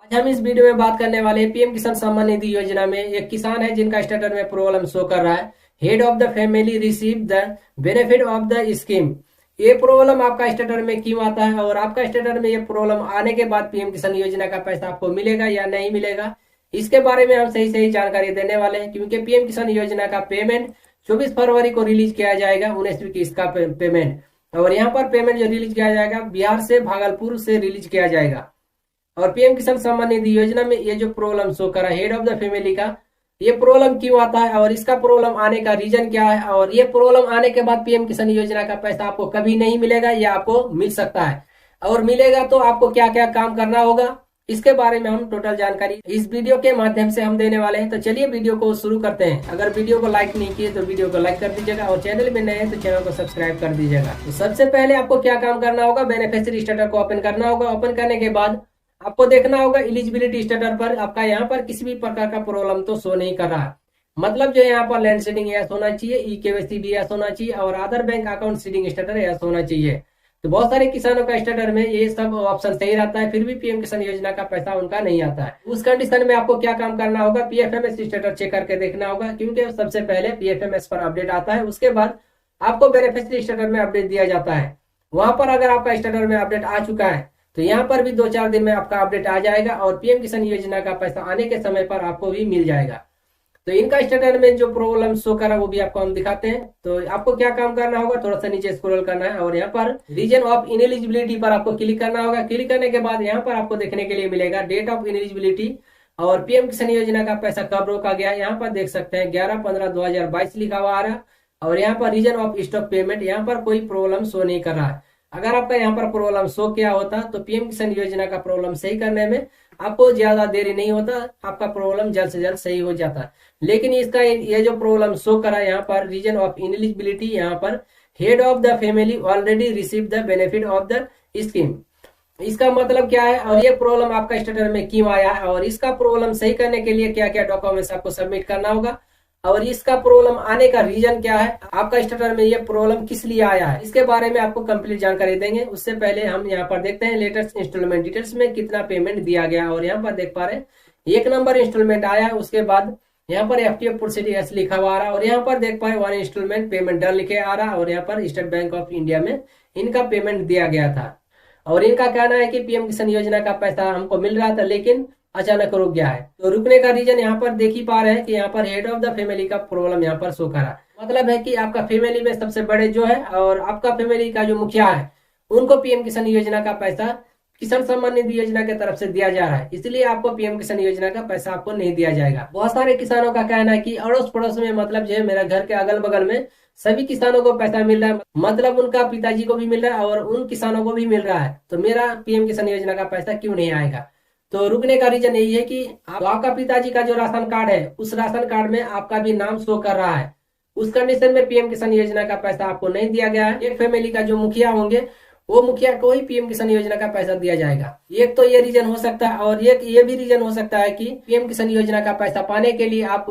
आज हम इस वीडियो में बात करने वाले हैं पीएम किसान सम्मान निधि योजना में एक किसान है जिनका स्टेटस में प्रॉब्लम शो कर रहा है। Head of the family receive the benefit of the scheme. ये प्रॉब्लम आपका स्टेटस में क्यों आता है और आपका स्टेटस में ये प्रॉब्लम आने के बाद पीएम किसान योजना का पैसा आपको मिलेगा या नहीं मिलेगा, इसके बारे में हम सही सही जानकारी देने वाले हैं। क्योंकि पीएम किसान योजना का पेमेंट 24 फरवरी को रिलीज किया जाएगा, 19वीं किस्त का पेमेंट। और यहाँ पर पेमेंट जो रिलीज किया जाएगा बिहार से भागलपुर से रिलीज किया जाएगा। और पीएम किसान सम्मान निधि योजना में ये जो प्रॉब्लम शो करा हेड ऑफ द फैमिली का, ये प्रॉब्लम क्यों आता है और इसका प्रॉब्लम आने का रीजन क्या है, और ये प्रॉब्लम आने के बाद पीएम किसान योजना का पैसा आपको कभी नहीं मिलेगा या आपको मिल सकता है, और मिलेगा तो आपको क्या क्या काम करना होगा, इसके बारे में हम टोटल जानकारी इस वीडियो के माध्यम से हम देने वाले हैं। तो चलिए वीडियो को शुरू करते हैं। अगर वीडियो को लाइक नहीं किए तो वीडियो को लाइक कर दीजिएगा और चैनल में नए हैं तो चैनल को सब्सक्राइब कर दीजिएगा। तो सबसे पहले आपको क्या काम करना होगा, बेनिफिशियरी स्टेटस को ओपन करना होगा। ओपन करने के बाद आपको देखना होगा एलिजिबिलिटी स्टेटस पर आपका यहाँ पर किसी भी प्रकार का प्रॉब्लम तो शो नहीं कर रहा है। मतलब जो यहाँ पर लैंड सीडिंग यस होना चाहिए, ई केवाईसी भी यस होना चाहिए और other bank account seeding status yes होना चाहिए। तो बहुत सारे किसानों का स्टेटस में ये सब ऑप्शन सही रहता है, फिर भी पीएम किसान योजना का पैसा उनका नहीं आता है। उस कंडीशन में आपको क्या काम करना होगा, पीएफएमएस स्टेटस चेक करके देखना होगा। क्योंकि सबसे पहले पीएफएमएस पर अपडेट आता है, उसके बाद आपको बेनिफिशियरी स्टेटस में अपडेट दिया जाता है। वहां पर अगर आपका स्टेटस में अपडेट आ चुका है तो यहाँ पर भी 2-4 दिन में आपका अपडेट आ जाएगा और पीएम किसान योजना का पैसा आने के समय पर आपको भी मिल जाएगा। तो इनका स्टेटस में जो प्रॉब्लम शो करा वो भी आपको हम दिखाते हैं। तो आपको क्या काम करना होगा, थोड़ा सा नीचे स्क्रॉल करना है और यहाँ पर रीजन ऑफ इनएलिजिबिलिटी पर आपको क्लिक करना होगा। क्लिक करने के बाद यहाँ पर आपको देखने के लिए मिलेगा डेट ऑफ इनएलिजिबिलिटी और पीएम किसान योजना का पैसा कब रोका गया। यहाँ पर देख सकते हैं 11/15/2022 लिखा हुआ आ रहा है और यहाँ पर रीजन ऑफ स्टॉप पेमेंट, यहाँ पर कोई प्रॉब्लम शो नहीं कर रहा है। अगर आपका यहाँ पर प्रॉब्लम शो किया होता तो पीएम किसान योजना का प्रॉब्लम सही करने में आपको ज्यादा देरी नहीं होता, आपका प्रॉब्लम जल्द से जल्द सही हो जाता। लेकिन इसका ये जो प्रॉब्लम शो करा यहाँ पर रीजन ऑफ इनएलिजिबिलिटी, यहाँ पर head of the family already receive the benefit of the scheme, इसका मतलब क्या है और ये प्रॉब्लम आपका स्टेटस में क्यों आया है और इसका प्रॉब्लम सही करने के लिए क्या क्या डॉक्यूमेंट्स आपको सबमिट करना होगा और इसका प्रॉब्लम आने का रीजन क्या है, आपका स्टेटस में ये प्रॉब्लम किस लिए आया है, इसके बारे में आपको कंप्लीट जानकारी देंगे। उससे पहले हम यहाँ पर देखते हैं लेटेस्ट इंस्टॉलमेंट डिटेल्स में कितना पेमेंट दिया गया। और यहाँ पर देख पा रहे हैं 1 नंबर इंस्टॉलमेंट आया है, उसके बाद यहाँ पर एफटीएफ प्रोसीडियर्स लिखा हुआ आ रहा है और यहाँ पर देख पाए 1 इंस्टॉलमेंट पेमेंट डन लिखे आ रहा है और यहाँ पर स्टेट बैंक ऑफ इंडिया में इनका पेमेंट दिया गया था। और इनका कहना है कि पीएम किसान योजना का पैसा हमको मिल रहा था लेकिन अचानक रुक गया है। तो रुकने का रीजन यहाँ पर देख ही पा रहे हैं कि यहाँ पर हेड ऑफ द फैमिली का प्रॉब्लम यहाँ पर शो करा। मतलब है कि आपका फैमिली में सबसे बड़े जो है और आपका फैमिली का जो मुखिया है उनको पीएम किसान योजना का पैसा किसान सम्मान निधि योजना की तरफ से दिया जा रहा है, इसलिए आपको पीएम किसान योजना का पैसा आपको नहीं दिया जाएगा। बहुत सारे किसानों का कहना है कि अड़ोस पड़ोस में, मतलब जो है मेरा घर के अगल बगल में सभी किसानों को पैसा मिल रहा है, मतलब उनका पिताजी को भी मिल रहा है और उन किसानों को भी मिल रहा है, तो मेरा पीएम किसान योजना का पैसा क्यों नहीं आएगा। तो रुकने का रीजन यही है कि आपका पिताजी का जो राशन कार्ड है उस राशन कार्ड में आपका भी नाम शो कर रहा है, उस कंडीशन में पीएम किसान योजना का पैसा आपको नहीं दिया गया है। एक फैमिली का जो मुखिया होंगे वो मुखिया को ही पीएम किसान योजना का पैसा दिया जाएगा। एक तो ये रीजन हो सकता है और एक ये भी रीजन हो सकता है कि पीएम किसान योजना का पैसा पाने के लिए आप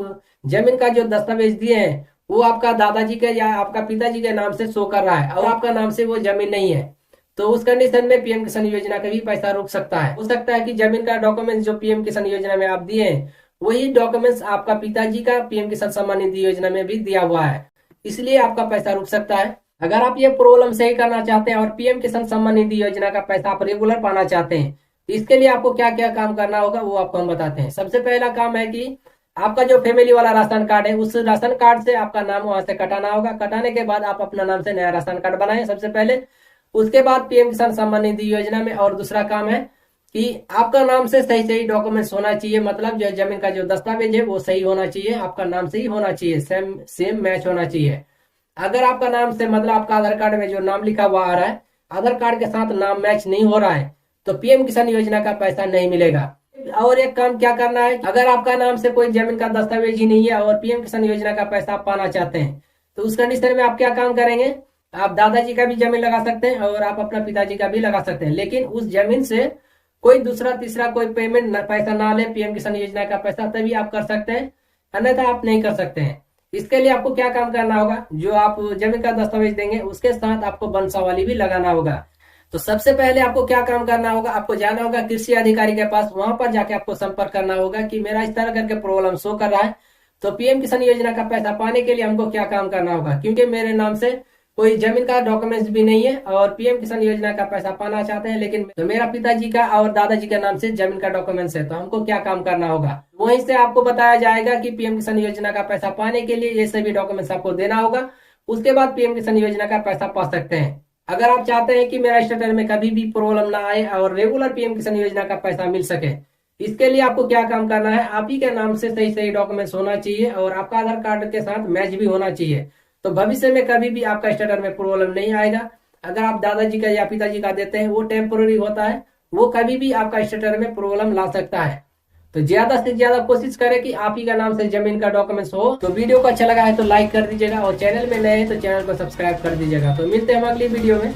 जमीन का जो दस्तावेज दिए हैं वो आपका दादाजी के या आपका पिताजी के नाम से शो कर रहा है और आपका नाम से वो जमीन नहीं है, तो उस कंडीशन में पीएम किसान योजना का भी पैसा रुक सकता है। हो सकता है कि जमीन का डॉक्यूमेंट्स जो पीएम किसान योजना में आप दिए हैं वही डॉक्यूमेंट्स आपका पिताजी का पीएम किसान सम्मान निधि योजना में भी दिया हुआ है, इसलिए आपका पैसा रुक सकता है। अगर आप ये प्रॉब्लम सही करना चाहते हैं और पीएम किसान सम्मान निधि योजना का पैसा आप रेगुलर पाना चाहते हैं तो इसके लिए आपको क्या क्या काम करना होगा वो आपको हम बताते हैं। सबसे पहला काम है कि आपका जो फैमिली वाला राशन कार्ड है उस राशन कार्ड से आपका नाम वहां से कटाना होगा। कटाने के बाद आप अपना नाम से नया राशन कार्ड बनाएं सबसे पहले, उसके बाद पीएम किसान सम्मान निधि योजना में। और दूसरा काम है कि आपका नाम से सही सही डॉक्यूमेंट्स होना चाहिए, मतलब जो जमीन का जो दस्तावेज है वो सही होना चाहिए, आपका नाम से ही होना चाहिए, सेम मैच होना चाहिए। अगर आपका नाम से, मतलब आपका आधार कार्ड में जो नाम लिखा हुआ आ रहा है आधार कार्ड के साथ नाम मैच नहीं हो रहा है तो पीएम किसान योजना का पैसा नहीं मिलेगा। और एक काम क्या करना है, अगर आपका नाम से कोई जमीन का दस्तावेज ही नहीं है और पीएम किसान योजना का पैसा आप पाना चाहते हैं तो उस कंडीशन में आप क्या काम करेंगे, आप दादाजी का भी जमीन लगा सकते हैं और आप अपना पिताजी का भी लगा सकते हैं, लेकिन उस जमीन से कोई दूसरा तीसरा कोई पेमेंट पैसा ना ले पीएम किसान योजना का पैसा, तभी आप कर सकते हैं, अन्यथा आप नहीं कर सकते हैं। इसके लिए आपको क्या काम करना होगा, जो आप जमीन का दस्तावेज देंगे उसके साथ आपको वंशावली भी लगाना होगा। तो सबसे पहले आपको क्या काम करना होगा, आपको जाना होगा कृषि अधिकारी के पास, वहां पर जाके आपको संपर्क करना होगा कि मेरा इस तरह करके प्रॉब्लम शो कर रहा है। तो पीएम किसान योजना का पैसा पाने के लिए हमको क्या काम करना होगा, क्योंकि मेरे नाम से कोई जमीन का डॉक्यूमेंट्स भी नहीं है और पीएम किसान योजना का पैसा पाना चाहते हैं, लेकिन तो मेरा पिताजी का और दादाजी के नाम से जमीन का डॉक्यूमेंट्स है। तो हमको क्या काम करना होगा, वहीं से आपको बताया जाएगा कि पीएम किसान योजना का पैसा पाने के लिए ये सभी डॉक्यूमेंट्स आपको देना होगा। उसके बाद पीएम किसान योजना का पैसा पा सकते हैं। अगर आप चाहते हैं कि मेरा स्टेटस में कभी भी प्रॉब्लम ना आए और रेगुलर पीएम किसान योजना का पैसा मिल सके, इसके लिए आपको क्या काम करना है, आप ही के नाम से सही सही डॉक्यूमेंट्स होना चाहिए और आपका आधार कार्ड के साथ मैच भी होना चाहिए। तो भविष्य में कभी भी आपका स्टेटस में प्रॉब्लम नहीं आएगा। अगर आप दादाजी का या पिताजी का देते हैं वो टेम्पोररी होता है, वो कभी भी आपका स्टेटस में प्रॉब्लम ला सकता है। तो ज्यादा से ज्यादा कोशिश करें कि आप ही का नाम से जमीन का डॉक्यूमेंट्स हो। तो वीडियो को अच्छा लगा है तो लाइक कर दीजिएगा और चैनल में नए हैं तो चैनल को सब्सक्राइब कर दीजिएगा। तो मिलते हैं हम अगली वीडियो में।